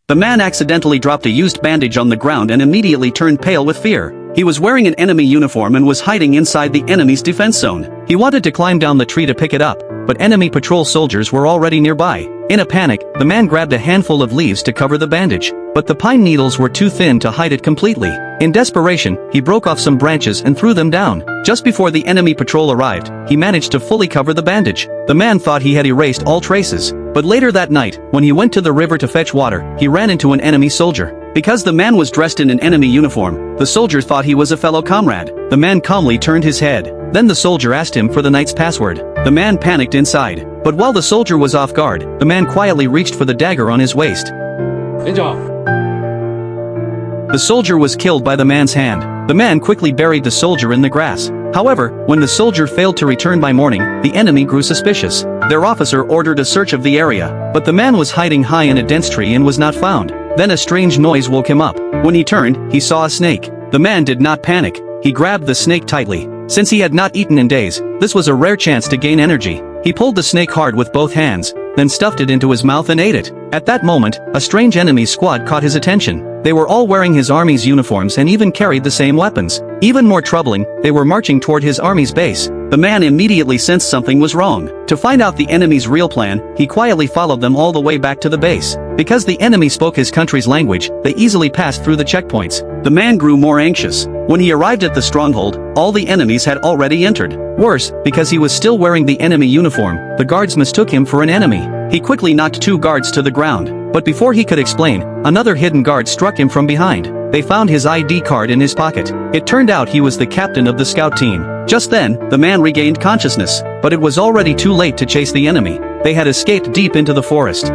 The man accidentally dropped a used bandage on the ground and immediately turned pale with fear. He was wearing an enemy uniform and was hiding inside the enemy's defense zone. He wanted to climb down the tree to pick it up, but enemy patrol soldiers were already nearby. In a panic, the man grabbed a handful of leaves to cover the bandage, but the pine needles were too thin to hide it completely. In desperation, he broke off some branches and threw them down. Just before the enemy patrol arrived, he managed to fully cover the bandage. The man thought he had erased all traces, but later that night, when he went to the river to fetch water, he ran into an enemy soldier. Because the man was dressed in an enemy uniform, the soldier thought he was a fellow comrade. The man calmly turned his head. Then the soldier asked him for the night's password. The man panicked inside. But while the soldier was off guard, the man quietly reached for the dagger on his waist. The soldier was killed by the man's hand. The man quickly buried the soldier in the grass. However, when the soldier failed to return by morning, the enemy grew suspicious. Their officer ordered a search of the area, but the man was hiding high in a dense tree and was not found. Then a strange noise woke him up. When he turned, he saw a snake. The man did not panic. He grabbed the snake tightly. Since he had not eaten in days, this was a rare chance to gain energy. He pulled the snake hard with both hands, then stuffed it into his mouth and ate it. At that moment, a strange enemy squad caught his attention. They were all wearing his army's uniforms and even carried the same weapons. Even more troubling, they were marching toward his army's base. The man immediately sensed something was wrong. To find out the enemy's real plan, he quietly followed them all the way back to the base. Because the enemy spoke his country's language, they easily passed through the checkpoints. The man grew more anxious. When he arrived at the stronghold, all the enemies had already entered. Worse, because he was still wearing the enemy uniform, the guards mistook him for an enemy. He quickly knocked 2 guards to the ground. But before he could explain, another hidden guard struck him from behind. They found his ID card in his pocket. It turned out he was the captain of the scout team. Just then, the man regained consciousness, but it was already too late to chase the enemy. They had escaped deep into the forest.